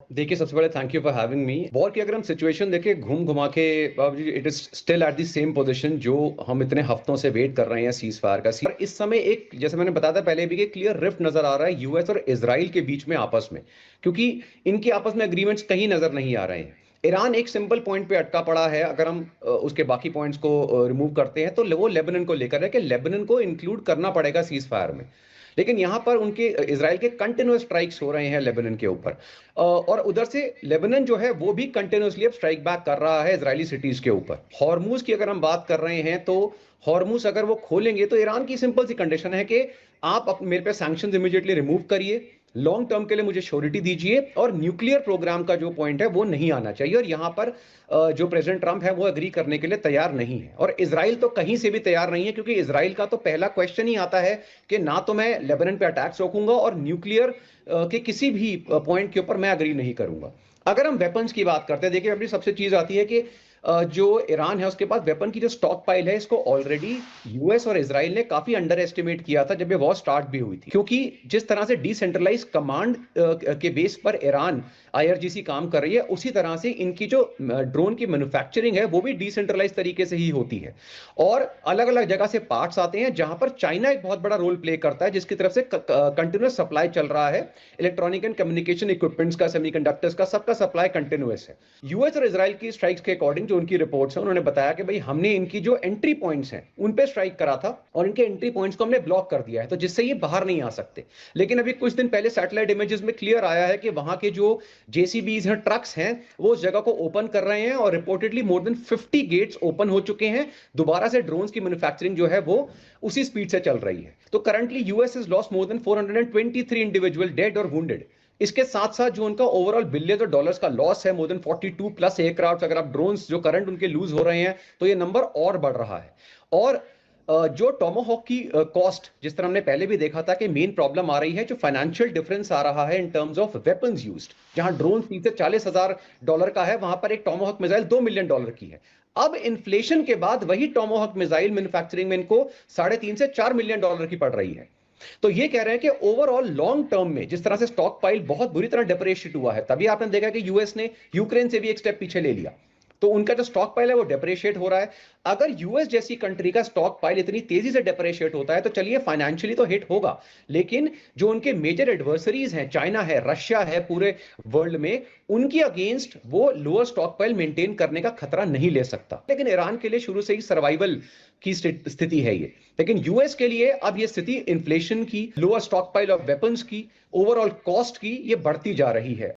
देखिए, सबसे पहले thank you for having me. War की अगर हम सिचुएशन देखें घूम घुमा के, it is still at the same position जो हम इतने हफ्तों से वेट कर रहे हैं सीज फायर का। और इस समय एक, जैसे मैंने बताया था पहले भी, कि क्लियर रिफ्ट नजर आ रहा है यूएस और इसराइल के बीच में आपस में, क्योंकि इनके आपस में एग्रीमेंट्स कहीं नजर नहीं आ रहे हैं। ईरान एक सिंपल पॉइंट पे अटका पड़ा है। अगर हम उसके बाकी पॉइंट्स को रिमूव करते हैं तो वो लेबनान को लेकर है कि लेबनान को इंक्लूड करना पड़ेगा सीज फायर में। लेकिन यहां पर उनके इसराइल के कंटिन्यूअस स्ट्राइक्स हो रहे हैं लेबनान के ऊपर, और उधर से लेबनान जो है वो भी कंटिन्यूअसली अब स्ट्राइक बैक कर रहा है इजरायली सिटीज के ऊपर। हॉर्मूज की अगर हम बात कर रहे हैं तो हॉर्मूज अगर वो खोलेंगे तो ईरान की सिंपल सी कंडीशन है कि आप मेरे पे सैंक्शंस इमीडिएटली रिमूव करिए, लॉन्ग टर्म के लिए मुझे श्योरिटी दीजिए, और न्यूक्लियर प्रोग्राम का जो पॉइंट है वो नहीं आना चाहिए। और यहां पर जो प्रेसिडेंट ट्रंप है वो एग्री करने के लिए तैयार नहीं है, और इसराइल तो कहीं से भी तैयार नहीं है, क्योंकि इसराइल का तो पहला क्वेश्चन ही आता है कि ना तो मैं लेबनान पे अटैक्स रोकूंगा और न्यूक्लियर के किसी भी पॉइंट के ऊपर मैं एग्री नहीं करूंगा। अगर हम वेपन्स की बात करते हैं, देखिए अभी सबसे चीज आती है कि जो ईरान है उसके पास वेपन की जो स्टॉक पाइल है, इसको ऑलरेडी यूएस और इसराइल ने काफी अंडर एस्टिमेट किया था जब ये वॉर स्टार्ट भी हुई थी, क्योंकि जिस तरह से डिसेंट्रलाइज कमांड के बेस पर ईरान आईआरजीसी काम कर रही है, उसी तरह से इनकी जो ड्रोन की मैन्युफैक्चरिंग है वो भी डिसेंट्रलाइज तरीके से ही होती है। और अलग अलग जगह से पार्ट्स आते हैं जहां पर चाइना एक बहुत बड़ा रोल प्ले करता है, जिसकी तरफ से कंटिन्यूस सप्लाई चल रहा है। इलेक्ट्रॉनिक एंड कम्युनिकेशन इक्विपमेंट्स का, सेमीकंडक्टर्स का, सबका सप्लाई कंटिन्यूस है। यूएस और इसराइल की स्ट्राइक्स के अकॉर्डिंग जो उनकी रिपोर्ट्स हैं, उन्होंने बताया कि भाई हमने इनकी जो एंट्री पॉइंट्स हैं उन पे स्ट्राइक करा था, और इनके एंट्री पॉइंट्स को हमने ब्लॉक कर दिया है, तो जिससे ये बाहर नहीं आ सकते। लेकिन अभी कुछ दिन पहले सैटेलाइट इमेजेस में क्लियर आया है कि वहां के जो जेसीबीज हैं, ट्रक्स हैं, वो उस जगह को ओपन कर रहे हैं, और reportedly more than 50 gates open हो चुके हैं। दोबारा से ड्रोन्स की मैन्युफैक्चरिंग जो है वो उसी स्पीड से चल रही है। तो currently US is lost more than 423 individual dead और वुंडेड। इसके साथ साथ जो उनका ओवरऑल बिलियन डॉलर्स का लॉस है, मोर देन 42 प्लस एयरक्राफ्ट, अगर आप ड्रोन्स जो करंट उनके लूज हो रहे हैं तो ये नंबर और बढ़ रहा है। और जो टोमाहॉक की कॉस्ट, जिस तरह हमने पहले भी देखा था कि मेन प्रॉब्लम आ रही है, जो फाइनेंशियल डिफरेंस आ रहा है in terms of weapons used, जहां ड्रोन 30 से $40,000 का है, वहां पर एक टोमाहॉक मिसाइल $2 मिलियन की है। अब इन्फ्लेशन के बाद वही टोमाहॉक मिसाइल मैन्युफैक्चरिंग में इनको $3.5 से $4 मिलियन की पड़ रही है। तो ये कह रहे हैं कि ओवरऑल लॉन्ग टर्म में जिस तरह से स्टॉक पाइल बहुत बुरी तरह डेप्रिशिएट हुआ है, तभी आपने देखा कि यूएस ने यूक्रेन से भी एक स्टेप पीछे ले लिया, तो उनका जो स्टॉक पाइल है वो डेप्रिशिएट हो रहा है। अगर यूएस जैसी कंट्री का स्टॉक पाइल इतनी तेजी से डेप्रिशिएट होता है तो चलिए फाइनेंशियली तो हिट होगा, लेकिन जो उनके मेजर एडवर्सरीज हैं, चाइना है, रशिया है, पूरे वर्ल्ड में, उनकी अगेंस्ट वो लोअर स्टॉक पाइल मेंटेन करने का खतरा नहीं ले सकता। लेकिन ईरान के लिए शुरू से ही सर्वाइवल की स्थिति है ये। लेकिन यूएस के लिए अब ये स्थिति इन्फ्लेशन की, lower stock pile of weapons की, ओवरऑल कॉस्ट की, ये बढ़ती जा रही है।